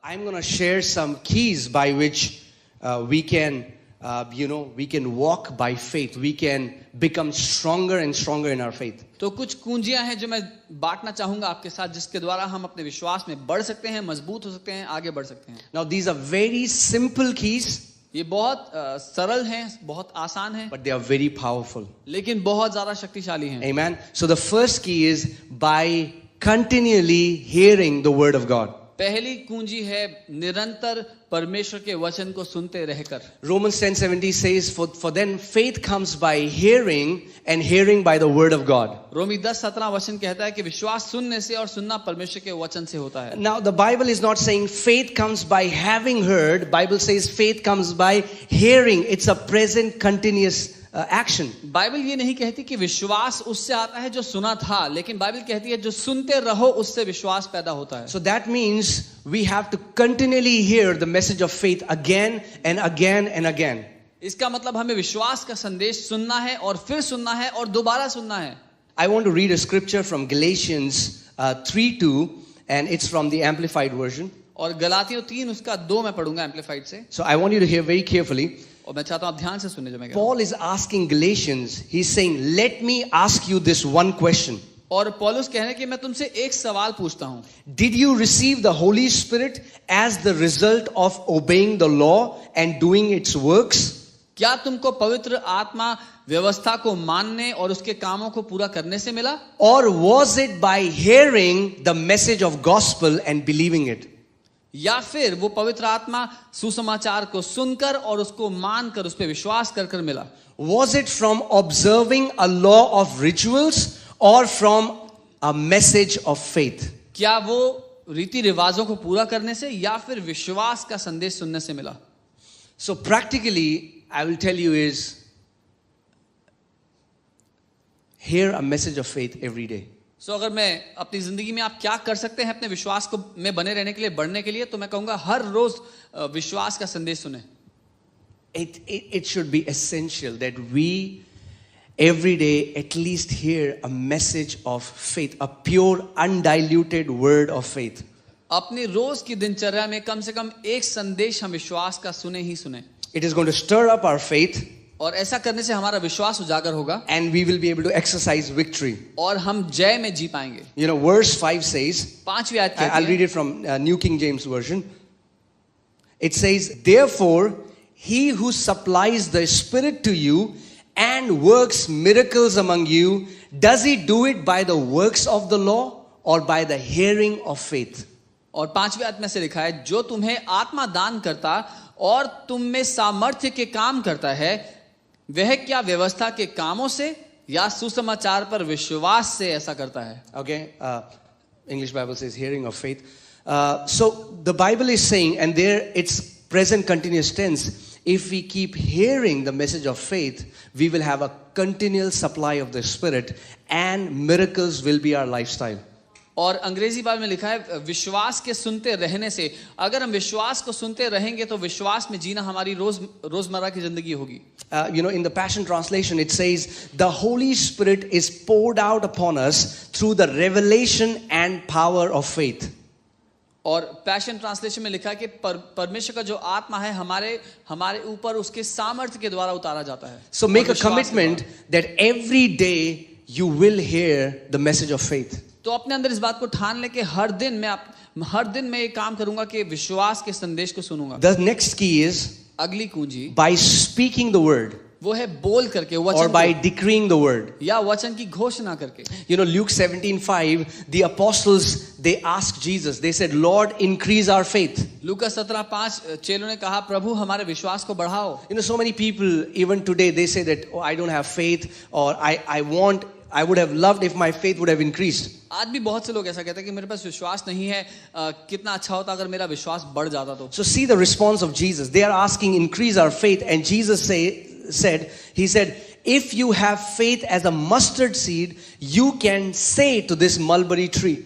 I'm going to share some keys by which we can walk by faith. We can become stronger and stronger in our faith. तो कुछ कुंजियां हैं जो मैं बांटना चाहूंगा आपके साथ, जिसके द्वारा हम अपने विश्वास में बढ़ सकते हैं, मजबूत हो सकते हैं, आगे बढ़ सकते हैं. Now these are very simple keys, ये बहुत सरल हैं, बहुत आसान हैं, but they are very powerful. लेकिन बहुत ज्यादा शक्तिशाली हैं. Amen. So the first key is by continually hearing the word of God. पहली कुंजी है निरंतर परमेश्वर के वचन को सुनते रहकर. Romans 10:70 says, for then faith comes by hearing and hearing by the word of God. रोमी 10:17 वचन कहता है कि विश्वास सुनने से और सुनना परमेश्वर के वचन से होता है. Now the Bible is not saying faith comes by having heard. Bible says faith comes by hearing. It's a present continuous action. Bible ये नहीं कहती कि विश्वास उससे आता है जो सुना था, लेकिन बाइबल कहती है जो सुनते रहो उससे विश्वास पैदा होता है. So that means we have to continually hear the message of faith again and again and again. इसका मतलब हमें विश्वास का संदेश सुनना है और फिर सुनना है और दोबारा सुनना है. I want to read a scripture from Galatians 3:2 and it's from the Amplified version. और गलातियों 3 उसका 2 मैं पढ़ूंगा एम्पलीफाइड से. So I want you to hear very carefully. और मैं चाहता हूं आप ध्यान से सुनने जो मैं कह रहा हूं. Paul is asking Galatians, he's saying, let me ask you this one question. और पौलुस कह रहे हैं कि मैं तुमसे एक सवाल पूछता हूं. Did you receive the Holy Spirit as the result of obeying the law and doing its works? क्या तुमको पवित्र आत्मा व्यवस्था को मानने और उसके कामों को पूरा करने से मिला? Or was it by hearing the message of gospel and believing it? या फिर वो पवित्र आत्मा सुसमाचार को सुनकर और उसको मानकर उस पर विश्वास कर मिला? Was it from observing a law of rituals or from a message of faith? क्या वो रीति रिवाजों को पूरा करने से या फिर विश्वास का संदेश सुनने से मिला? So practically, I will tell you is, hear a message of faith every day. So अगर मैं अपनी जिंदगी में आप क्या कर सकते हैं अपने विश्वास को में बने रहने के लिए, बढ़ने के लिए, तो मैं कहूंगा हर रोज विश्वास का संदेश सुने. It should be essential that we every day at least hear a message of faith, a pure undiluted word of faith. अपनी रोज की दिनचर्या में कम से कम एक संदेश हम विश्वास का सुने ही सुने. It is going to stir up our faith. और ऐसा करने से हमारा विश्वास उजागर होगा. And we will be able to exercise victory. और हम जय में जी पाएंगे. You know, verse 5 says, 5वीं आयत कहती है, I'll read it from New King James Version. It says, therefore, he who supplies the Spirit to you and works miracles among you, does he do it by the works of the law or by the hearing of faith? और 5वीं आयत में से लिखा है, जो तुम्हें आत्मा दान करता और तुम में सामर्थ्य के काम करता है, वह क्या व्यवस्था के कामों से या सुसमाचार पर विश्वास से ऐसा करता है? Okay, English Bible says hearing of faith. So the Bible is saying, and there it's present continuous tense, if we keep hearing the message of faith, we will have a continual supply of the Spirit and miracles will be our lifestyle. और अंग्रेजी Bible में लिखा है विश्वास के सुनते रहने से, अगर हम विश्वास को सुनते रहेंगे तो विश्वास में जीना हमारी रोजमर्रा की जिंदगी होगी. You know, in the Passion Translation it says, the Holy Spirit is poured out upon us through the revelation and power of faith. और पैशन ट्रांसलेशन में लिखा है कि परमेश्वर का जो आत्मा है हमारे ऊपर उसके सामर्थ्य के द्वारा उतारा जाता है. So make a commitment that every day you will hear the message of faith. तो अपने अंदर इस बात को ठान ले कि हर दिन मैं ये काम करूंगा कि विश्वास के संदेश को सुनूंगा. The next key is, अगली कुंजी by speaking the word, वो है बोल करके, or वचन by decreeing the word. या वचन की घोषणा करके. You know, Luke 17:5, the apostles, they asked Jesus, they said, Lord, increase our faith. लूका 17:5 चेलों ने कहा, प्रभु हमारे विश्वास को बढ़ाओ. You know, so many people even today they say that, oh, I don't have faith, or I would have loved if my faith would have increased. आज भी बहुत से लोग ऐसा कहते हैं कि मेरे पास विश्वास नहीं है, कितना अच्छा होता अगर मेरा विश्वास बढ़ जाता तो. So see the response of Jesus. They are asking, increase our faith, and Jesus said, if you have faith as a mustard seed, you can say to this mulberry tree.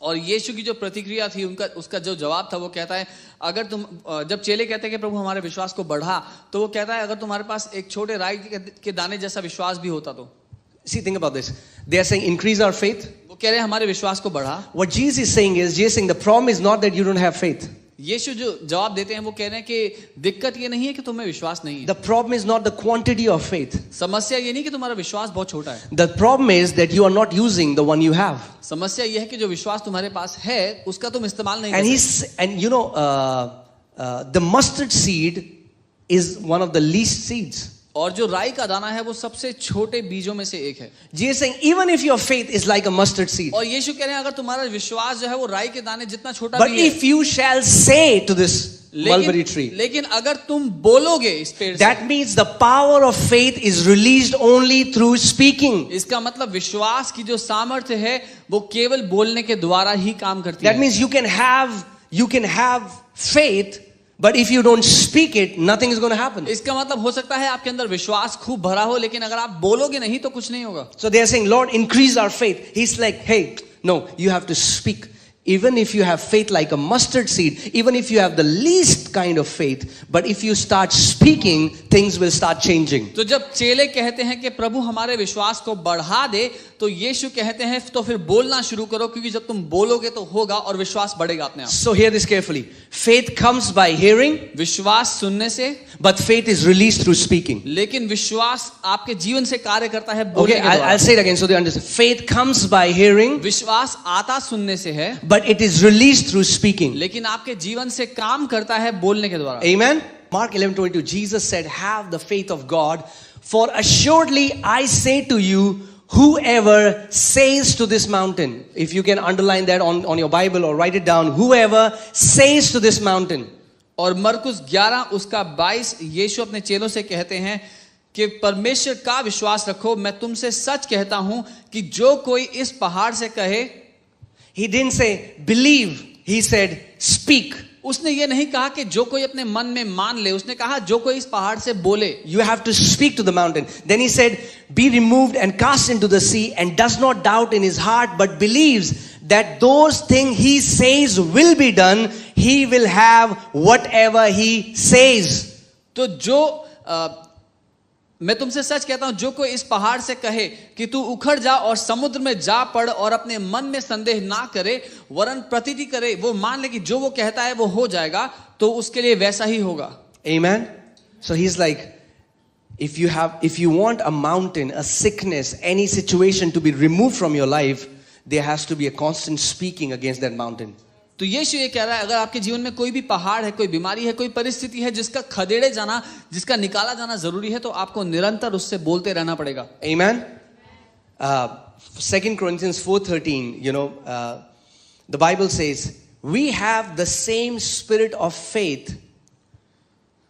और यीशु की जो प्रतिक्रिया थी उसका जो जवाब था वो कहता है, अगर तुम जब चेले कहते हैं कि प्रभु हमारे विश्वास को बढ़ा, तो वो कहता है अगर तुम्हारे पास एक छोटे राई के दाने जैसा विश्वास भी होता तो. See, think about this. They are saying increase our faith. वो वो कह रहे हैं हमारे विश्वास को बढ़ा। What Jesus is saying is, Jesus is saying the problem is not that you don't have faith. यीशु जो जवाब देते हैं वो कह रहे हैं कि दिक्कत ये नहीं है कि तुम्हें विश्वास नहीं है, The problem is not the quantity of faith. समस्या ये नहीं कि तुम्हारा विश्वास बहुत छोटा है, The problem is that you are not using the one you have. समस्या ये है कि जो विश्वास तुम्हारे पास है उसका तुम इस्तेमाल नहीं And कर सकते। and you know, the mustard seed is one of the least seeds. और जो राई का दाना है वो सबसे छोटे बीजों में से एक है। Jesus is saying, even if your faith is like a mustard seed, और यीशु कह रहे हैं अगर तुम्हारा विश्वास जो है वो राई के दाने जितना छोटा but भी है, if you shall say to this mulberry tree, लेकिन अगर तुम बोलोगे इस पेड़ से, that means the power of faith is released only through speaking. इसका मतलब विश्वास की जो सामर्थ्य है वो केवल बोलने के द्वारा ही काम करती That है। means you can have faith, but if you don't speak it, nothing is going to happen. इसका मतलब हो सकता है आपके अंदर विश्वास खूब भरा हो, लेकिन अगर आप बोलोगे नहीं तो कुछ नहीं होगा। So they are saying, Lord, increase our faith. He's like, hey, no, you have to speak. Even if you have faith like a mustard seed, even if you have the least kind of faith, but if you start speaking, things will start changing. तो जब चेले कहते हैं कि प्रभु हमारे विश्वास को बढ़ा दे, तो यीशु कहते हैं तो फिर बोलना शुरू करो, क्योंकि जब तुम बोलोगे तो होगा और विश्वास बढ़ेगा अपने आप। So hear this carefully. Faith comes by hearing, विश्वास सुनने से, but faith is released through speaking. लेकिन विश्वास आपके जीवन से कार्य करता है बोलने Okay, के द्वारा। I'll say it again so they understand. Faith comes by hearing, विश्वास आता सुनने से है, but it is released through speaking. लेकिन आपके जीवन से काम करता है बोलने के द्वारा। Amen. Mark 11:22. Jesus said, "Have the faith of God, for assuredly I say to you, whoever says to this mountain," if you can underline that on your Bible or write it down, whoever says to this mountain. और मरकुस 11 उसका 22 यीशु अपने चेलों से कहते हैं कि परमेश्वर का विश्वास रखो, मैं तुमसे सच कहता हूं कि जो कोई इस पहाड़ से कहे, He didn't say believe, he said speak. उसने ये नहीं कहा कि जो कोई अपने मन में मान ले, उसने कहा जो कोई इस पहाड़ से बोले। You have to speak to the mountain. Then he said, be removed and cast into the sea, and does not doubt in his heart, but believes that those things he says will be done. He will have whatever he says. तो जो मैं तुमसे सच कहता हूं, जो कोई इस पहाड़ से कहे कि तू उखड़ जा और समुद्र में जा पड़, और अपने मन में संदेह ना करे वरन प्रतीति करे, वो मान ले कि जो वो कहता है वो हो जाएगा, तो उसके लिए वैसा ही होगा। Amen. So he's like, if you want a mountain, a sickness, any situation to be removed from your life, there has to be a constant speaking against that mountain. तो यीशु ये कह रहा है, अगर आपके जीवन में कोई भी पहाड़ है, कोई बीमारी है, कोई परिस्थिति है जिसका खदेड़े जाना, जिसका निकाला जाना जरूरी है, तो आपको निरंतर उससे बोलते रहना पड़ेगा। Amen. 2 Corinthians 4:13, the Bible says, we have the same spirit of faith.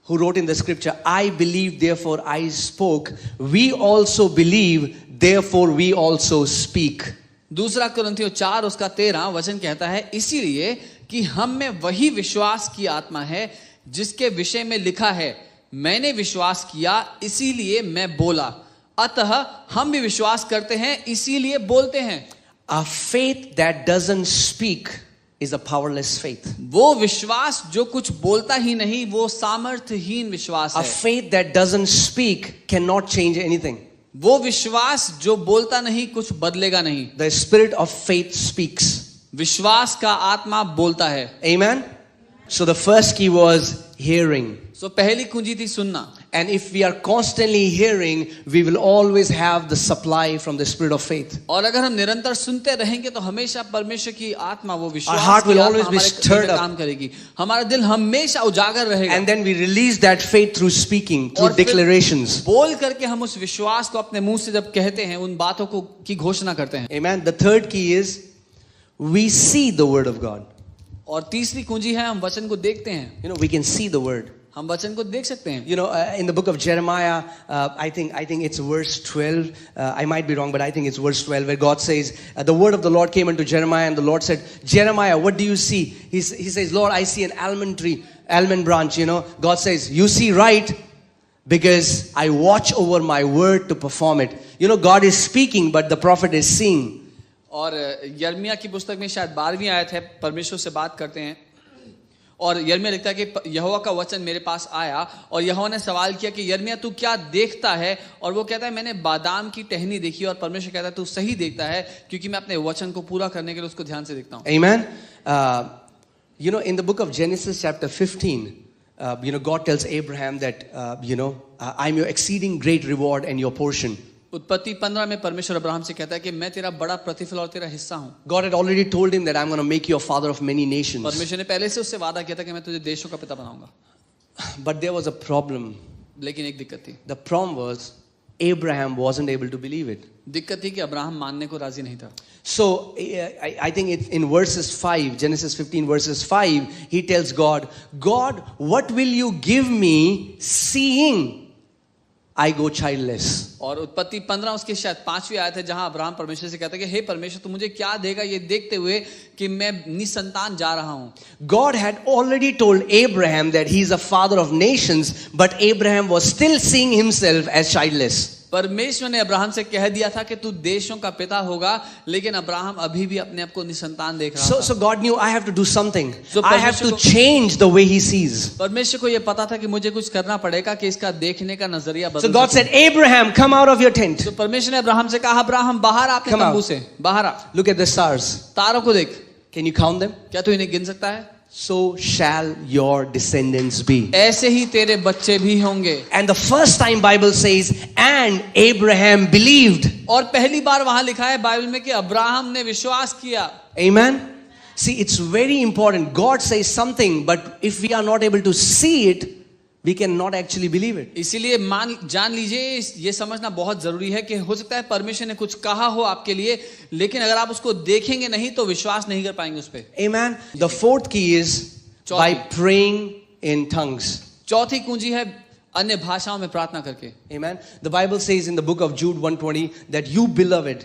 Who wrote in the scripture, I believe, therefore I spoke. We also believe, therefore we also speak. दूसरा कुरिन्थियों 4 उसका 13 वचन कहता है, इसीलिए कि हम में वही विश्वास की आत्मा है जिसके विषय में लिखा है, मैंने विश्वास किया इसीलिए मैं बोला, अतः हम भी विश्वास करते हैं इसीलिए बोलते हैं। A faith that doesn't speak is a powerless faith. वो विश्वास जो कुछ बोलता ही नहीं, वो सामर्थ्यहीन विश्वास A है। faith that doesn't speak cannot change anything. वो विश्वास जो बोलता नहीं कुछ बदलेगा नहीं। The spirit of faith speaks. विश्वास का आत्मा बोलता है। Amen. So the first key was hearing. सो पहली कुंजी थी सुनना। And if we are constantly hearing, we will always have the supply from the spirit of faith. और अगर हम निरंतर सुनते रहेंगे तो हमेशा परमेश्वर की आत्मा, वो विश्वास Our heart will की आत्मा always be हमारे stirred up. काम करेगी, हमारा दिल हमेशा उजागर रहेगा। And then we release that faith through speaking, through और फिर declarations. बोल करके हम उस विश्वास को अपने मुंह से जब कहते हैं, उन बातों को की घोषणा करते हैं। Amen. The third key is we see the word of God. और तीसरी कुंजी है हम वचन को देखते हैं। We can see the word. हम वचन को देख सकते हैं। In the book of Jeremiah, I think it's verse 12. I might be wrong, but I think it's verse 12 where God says, the word of the Lord came unto Jeremiah, and the Lord said, Jeremiah, what do you see? He says, Lord, I see an almond tree, almond branch. God says, you see right, because I watch over my word to perform it. God is speaking, but the prophet is seeing. और यर्मिया की पुस्तक में शायद 12वीं आयत है, परमेश्वर से बात करते हैं और यिर्मयाह लिखता है कि यहोवा का वचन मेरे पास आया और यहोवा ने सवाल किया कि यिर्मयाह तू क्या देखता है, और वो कहता है मैंने बादाम की टहनी देखी, और परमेश्वर कहता है तू सही देखता है क्योंकि मैं अपने वचन को पूरा करने के लिए उसको ध्यान से देखता हूँ. Amen. You know, in the book of Genesis chapter 15, you know, God tells Abraham that, I'm your exceeding great reward and your portion. उत्पत्ति 15 में परमेश्वर अब्राहम से कहता है कि मैं तेरा बड़ा प्रतिफल और तेरा हिस्सा हूँ. God had already told him that I'm going to make you a father of many nations. परमेश्वर ने पहले से उससे वादा किया था कि मैं तुझे देशों का पिता बनाऊंगा. But there was a problem. लेकिन एक दिक्कत थी. The problem was Abraham wasn't able to believe it. दिक्कत थी कि अब्राहम मानने को राजी नहीं था. So I think it's in verses 5, Genesis 15 verses 5, he tells God, God, what will you give me seeing I go childless? और उत्पत्ति 15 उसके शायद 5वीं आयत है जहां अब्राहम परमेश्वर से कहता है कि हे परमेश्वर तू मुझे क्या देगा ये देखते हुए कि मैं निसंतान जा रहा हूं. God had already told Abraham that he is a father of nations, but Abraham was still seeing himself as childless. परमेश्वर ने अब्राहम से कह दिया था कि तू देशों का पिता होगा, लेकिन अब्राहम अभी भी अपने आप को निसंतान देख रहा था. So God knew I have to do something. So I have to change the way he sees. परमेश्वर को ये पता था कि मुझे कुछ करना पड़ेगा कि इसका देखने का नजरिया बदल. So God said, Abraham, come out of your tent. तो परमेश्वर ने अब्राहम से कहा अब्राहम बाहर आ अपने Come out. तंबू से बाहर आ. Look at the stars. तारों को देख. Can you count them? क्या तू इन्हें गिन सकता है? So shall your descendants be. ऐसे ही तेरे बच्चे भी होंगे. And the first time Bible says, and Abraham believed. और पहली बार वहां लिखा है बाइबल में कि अब्राहम ने विश्वास किया. Amen. See, it's very important. God says something, but if we are not able to see it, we cannot actually believe it. इसीलिए जान लीजिए ये समझना बहुत जरूरी है कि हो सकता है परमेश्वर ने कुछ कहा हो आपके लिए, लेकिन अगर आप उसको देखेंगे नहीं तो विश्वास नहीं कर पाएंगे उस पे. Amen. The fourth key is by praying in tongues. चौथी कुंजी है अन्य भाषाओं में प्रार्थना करके. Amen. The Bible says in the book of Jude 1:20 that you beloved,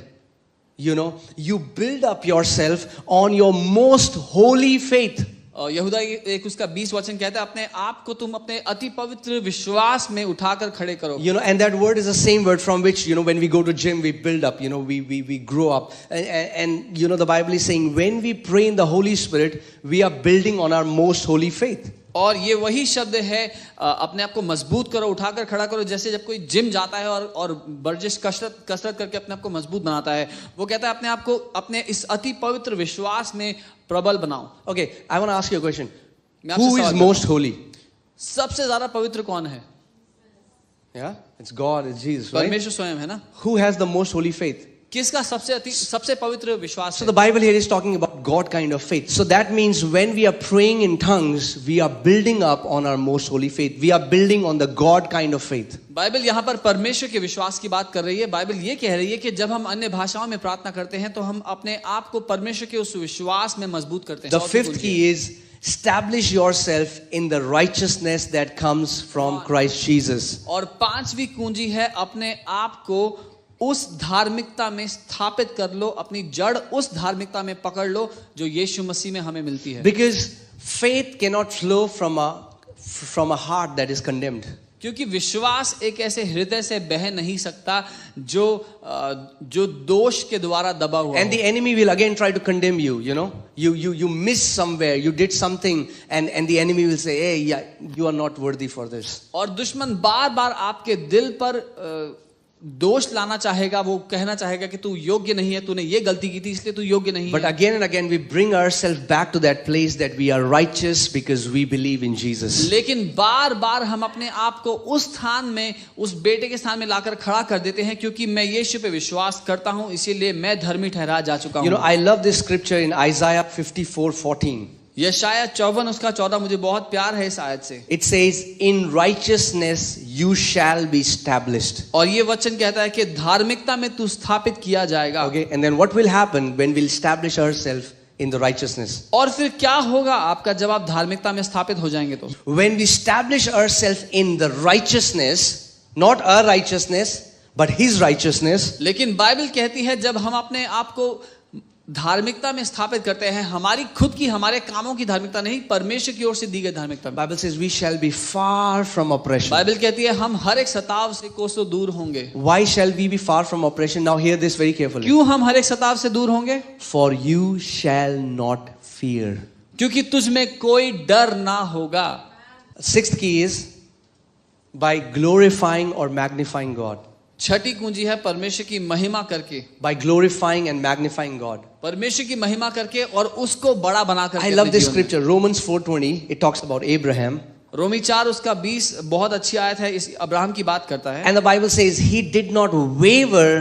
you build up yourself on your most holy faith. यहूदा एक उसका 20 वचन कहता है अपने आप को तुम अपने अति पवित्र विश्वास में उठाकर खड़े करो. And that word is the same word from which, when we go to gym, we build up, we grow up. And the Bible is saying when we pray in the Holy Spirit, we are building on our most holy faith. और ये वही शब्द है अपने आप को मजबूत करो, उठाकर खड़ा करो. जैसे जब कोई जिम जाता है और वर्जिश कसरत करके अपने आप को मजबूत बनाता है, वो कहता है अपने आप को अपने इस अति पवित्र विश्वास में प्रबल बनाओ. Okay, I want to ask you a question. Who is most holy? सबसे ज्यादा पवित्र कौन है? Yeah, it's God, it's Jesus, right? परमेश्वर स्वयं है ना. Who has the most holy faith? किसका सबसे पवित्र विश्वास So है? the Bible here is talking about God kind of faith. So that means when we are praying in tongues, we are building up on our most holy faith. We are building on the God kind of faith. Bible यहाँ पर परमेश्वर के विश्वास की बात कर रही है. बाइबल ये कह रही है कि जब हम अन्य भाषाओं में प्रार्थना करते हैं तो हम अपने आप को परमेश्वर के उस विश्वास में मजबूत करते हैं. The fifth key is establish yourself in the righteousness that comes from Christ Jesus. और 5वीं कुंजी है अपने आप को उस धार्मिकता में स्थापित कर लो, अपनी जड़ उस धार्मिकता में पकड़ लो जो यीशु मसीह में हमें मिलती है. Because faith cannot flow from a heart that is condemned. क्योंकि विश्वास एक ऐसे हृदय से बह नहीं सकता जो दोष के द्वारा दबा हुआ. And the enemy will again try to condemn you. You missed somewhere, you did something, and the enemy will say, hey, yeah, you are not worthy for this. और दुश्मन बार-बार आपके दिल पर दोष लाना चाहेगा. वो कहना चाहेगा कि तू योग्य नहीं है, तूने ये गलती की थी इसलिए तू योग्य नहीं है. But again and again we bring ourselves back to that place that we are righteous because we believe in Jesus. लेकिन बार-बार हम अपने आप को उस स्थान में, उस बेटे के स्थान में लाकर खड़ा कर देते हैं क्योंकि मैं यीशु पे विश्वास करता हूं, इसीलिए मैं धर्मी ठहरा जा चुका हूं. I love this scripture in Isaiah 54:14. यशायाह 54 उसका 14 मुझे बहुत प्यार है इस आयत से. It says, in righteousness you shall be established. और ये वचन कहता है कि धार्मिकता में तू स्थापित किया जाएगा. Okay, and then what will happen when we'll establish ourselves in the righteousness? और फिर क्या होगा आपका जब आप धार्मिकता में स्थापित हो जाएंगे तो? When we establish ourselves in the righteousness, not our righteousness, but His righteousness. लेकिन बाइबल कहती है जब हम अपने आप को धार्मिकता में स्थापित करते हैं, हमारी खुद की, हमारे कामों की धार्मिकता नहीं, परमेश्वर की ओर से दी गई धार्मिकता. Bible says we shall be far from oppression. Bible कहती है हम हर एक सताव से कोसों दूर होंगे. Why shall we be far from oppression? Now hear this very carefully. क्यों हम हर एक सताव से दूर होंगे? For you shall not fear. क्योंकि तुझ में कोई डर ना होगा। Sixth key is by glorifying or magnifying God. छठी कुंजी है परमेश्वर की महिमा करके, By glorifying and magnifying God. परमेश्वर की महिमा करके और उसको बड़ा बना करके। I love अपने this जीवन में। scripture, Romans 4:20. It talks about Abraham. रोमी 4 उसका 20 बहुत अच्छी आयत है, इस अब्राहम की बात करता है। And the Bible says he did not waver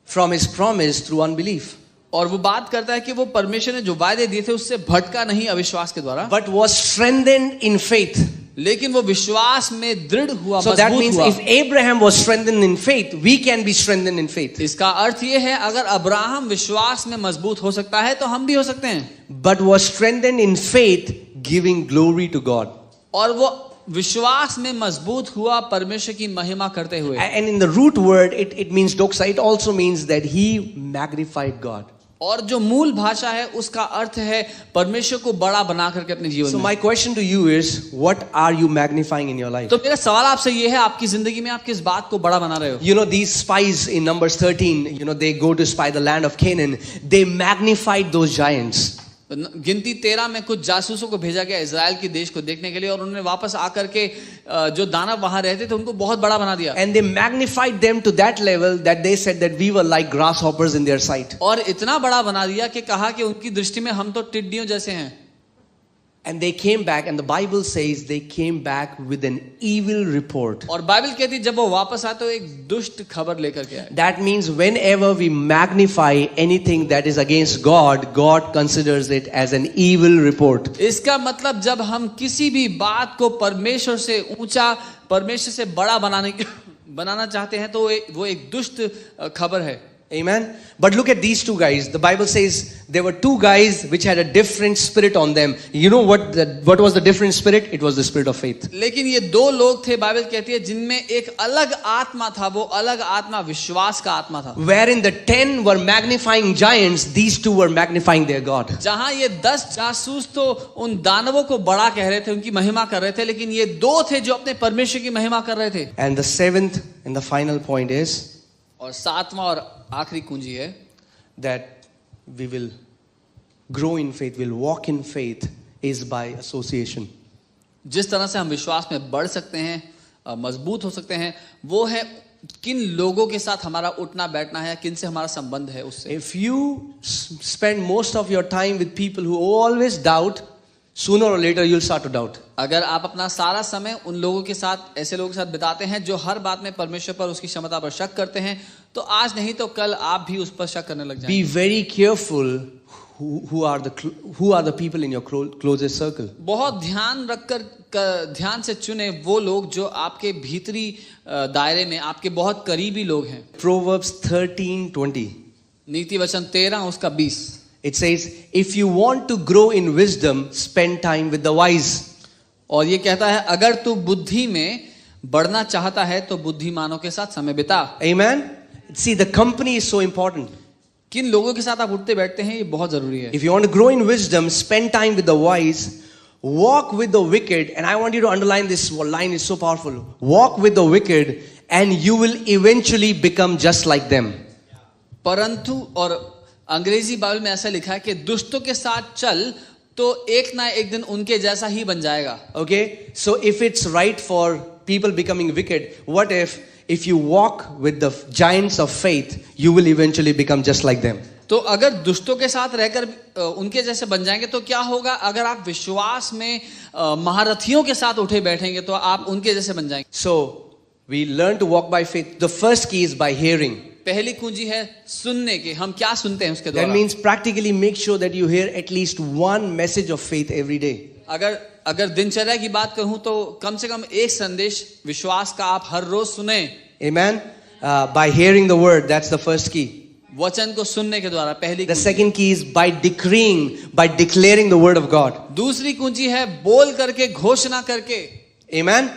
from his promise through unbelief, और वो बात करता है कि वो परमेश्वर ने जो वायदे दिए थे उससे भटका नहीं अविश्वास के द्वारा, but was strengthened in faith. लेकिन वो विश्वास में दृढ़ हुआ, So that मजबूत means हुआ। if Abraham was strengthened in faith, we can be strengthened in faith. इसका अर्थ ये है अगर अब्राहम विश्वास में मजबूत हो सकता है तो हम भी हो सकते हैं। But was strengthened in faith, giving glory to God. और वो विश्वास में मजबूत हुआ परमेश्वर की महिमा करते हुए। And in the root word, it means doxa. It also means that he magnified God. और जो मूल भाषा है उसका अर्थ है परमेश्वर को बड़ा बना करके अपने जीवन So में। my question to you is, what are you magnifying in your life? तो मेरा सवाल आपसे ये है, आपकी जिंदगी में आप किस बात को बड़ा बना रहे हो? You know, these spies in Numbers 13, they go to spy the land of Canaan. They magnified those giants. गिनती 13 में कुछ जासूसों को भेजा गया इजराइल के देश को देखने के लिए, और उन्होंने वापस आकर के जो दानव वहां रहते थे उनको बहुत बड़ा बना दिया। And they magnified them to that level that they said that we were like grasshoppers in their sight. और इतना बड़ा बना दिया कि कहा कि उनकी दृष्टि में हम तो टिड्डियों जैसे हैं। And they came back, and the Bible says they came back with an evil report. और बाइबल कहती है जब वो वापस आए तो एक दुष्ट खबर लेकर के आए। That means whenever we magnify anything that is against God, God considers it as an evil report. इसका मतलब जब हम किसी भी बात को परमेश्वर से ऊंचा, परमेश्वर से बड़ा बनाना चाहते हैं तो वो एक दुष्ट खबर है। Amen. But look at these two guys. The Bible says there were two guys which had a different spirit on them. You know what was the different spirit? It was the spirit of faith. लेकिन ये दो लोग थे, Bible कहती है, जिनमें एक अलग आत्मा था, वो अलग आत्मा विश्वास का आत्मा था। Wherein the 10 were magnifying giants, these two were magnifying their God. जहां ये 10 जासूस तो उन दानवों को बड़ा कह रहे थे, उनकी महिमा कर रहे थे, लेकिन ये दो थे जो अपने परमेश्वर की महिमा कर रहे थे। And the seventh and the final point is और सातवां और आखिरी कुंजी है that we will grow in faith, we'll walk in faith is by association. जिस तरह से हम विश्वास में बढ़ सकते हैं, मजबूत हो सकते हैं, वो है किन लोगों के साथ हमारा उठना बैठना है, किन से हमारा संबंध है उससे। If you spend most of your time with people who always doubt, sooner or later you'll start to doubt. अगर आप अपना सारा समय उन लोगों के साथ, ऐसे लोगों के साथ बिताते हैं जो हर बात में परमेश्वर पर, उसकी क्षमता पर शक करते हैं, तो आज नहीं तो कल आप भी उस पर शक करने लग जाएंगे। Be very careful who are the people in your closest circle. बहुत ध्यान से चुने वो लोग जो आपके भीतरी दायरे में, आपके बहुत करीबी लोग हैं। Proverbs 13:20. नीति वचन 13 उसका 20। It says, if you want to grow in wisdom, spend time with the wise. और ये कहता है अगर तू बुद्धि में बढ़ना चाहता है तो बुद्धिमानों के साथ समय बिता। Amen. See, the company is so important. किन लोगों के साथ आप उठते बैठते हैं ये बहुत जरूरी है। If you want to grow in wisdom, spend time with the wise. Walk with the wicked, and I want you to underline this line, is so powerful. Walk with the wicked, and you will eventually become just like them. परंतु, और अंग्रेजी Bible में ऐसा लिखा है कि दुष्टों के साथ चल तो एक ना एक दिन उनके जैसा ही बन जाएगा। Okay, so if it's right for people becoming wicked, what if you walk with the giants of faith, you will eventually become just like them. तो अगर दुष्टों के साथ रहकर उनके जैसे बन जाएंगे तो क्या होगा? अगर आप विश्वास में महारथियों के साथ उठे बैठेंगे तो आप उनके जैसे बन जाएंगे। So we learn to walk by faith. The first key is by hearing. पहली कुंजी है सुनने की, हम क्या सुनते हैं उसके That द्वारा। means practically make sure that you hear at least one message of faith every day. अगर दिनचर्या की बात करूं तो कम से कम एक संदेश विश्वास का आप हर रोज सुने। Amen. By hearing the word, that's the first key. वचन को सुनने के द्वारा पहली The कुंजी। second key is by decreeing, by declaring the word of God. दूसरी कुंजी है बोल करके, घोषणा करके। Amen.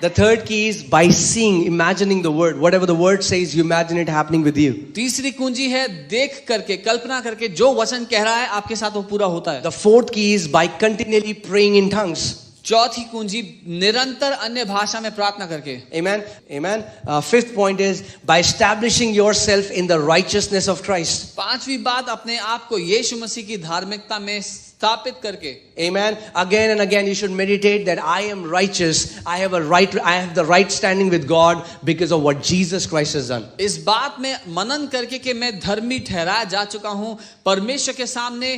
The third key is by seeing, imagining the word. Whatever the word says, you imagine it happening with you. तीसरी कुंजी है देख करके, कल्पना करके, जो वचन कह रहा है आपके साथ वो पूरा होता है। The fourth key is by continually praying in tongues. चौथी कुंजी निरंतर अन्य भाषा में प्रार्थना करके। Amen. Amen. Fifth point is by establishing yourself in the righteousness of Christ. पांचवी बात, अपने आप को यीशु मसीह की धार्मिकता में स्थापित करके। Amen. Again and again you should meditate that I am righteous. I have the right standing with God because of what Jesus Christ has done. इस बात में मनन करके कि मैं धर्मी ठहराया जा चुका हूँ परमेश्वर के सामने,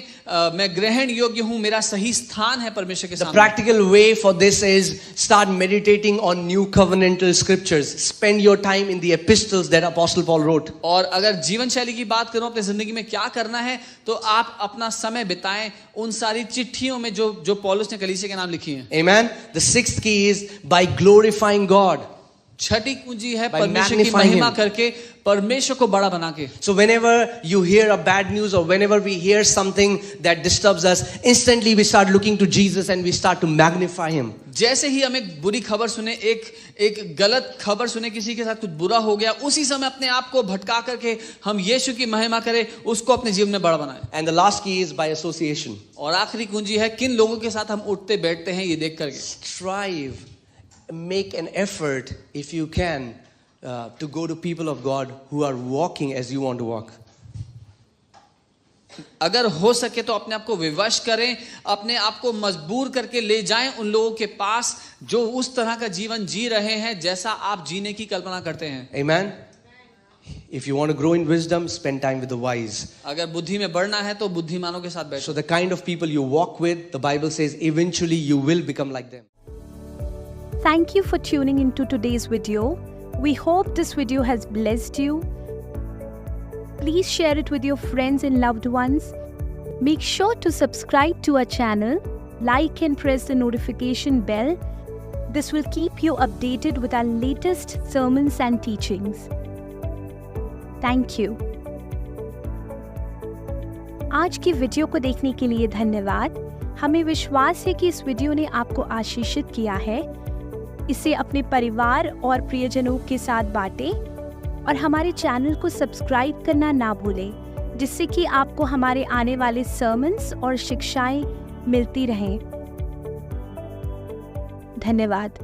मैं ग्रहण योग्य हूँ, मेरा सही स्थान है परमेश्वर के The सामने। practical way for this is start meditating on new covenantal scriptures. Spend your time in the epistles that Apostle Paul wrote. और अगर जीवन शैली की बात करूं अपनी जिंदगी में क्या करना है, तो आप अपना समय बिताएं उन सारी चिट्ठियों में जो पौलुस ने कलीसिया के नाम लिखी हैं। Amen. The sixth key is by glorifying God. छठी कुंजी है By परमेश्वर की magnifying महिमा him. करके, परमेश्वर को बड़ा बना के। So whenever you hear a bad news or whenever we hear something that disturbs us, instantly we start looking to Jesus and we start to magnify him. जैसे ही हम एक बुरी खबर सुने, एक गलत खबर सुने, किसी के साथ कुछ बुरा हो गया, उसी समय अपने आप को भटका करके हम यीशु की महिमा करें, उसको अपने जीवन में बड़ा बनाएं। And the last key is by association. और आखिरी कुंजी है किन लोगों के साथ हम उठते बैठते हैं ये देख करके। Strive, make an effort if you can to go to people of God who are walking as you want to walk. अगर हो सके तो अपने आप को विवश करें, अपने आप को मजबूर करके ले जाएं उन लोगों के पास जो उस तरह का जीवन जी रहे हैं जैसा आप जीने की कल्पना करते हैं। Amen. If you want to grow in wisdom, spend time with the wise. अगर बुद्धि में बढ़ना है तो बुद्धिमानों के साथ बैठो। So the kind of people you walk with, the Bible says eventually you will become like them. Thank you for tuning into today's video. We hope this video has blessed you. Please share it with your friends and loved ones. Make sure to subscribe to our channel, like and press the notification bell. This will keep you updated with our latest sermons and teachings. Thank you. आज की video को देखने के लिए धन्यवाद। हमें विश्वास है कि इस वीडियो ने आपको आशीषित किया है। इसे अपने परिवार और प्रियजनों के साथ बांटें और हमारे चैनल को सब्सक्राइब करना ना भूलें, जिससे कि आपको हमारे आने वाले सर्मन्स और शिक्षाएं मिलती रहें। धन्यवाद।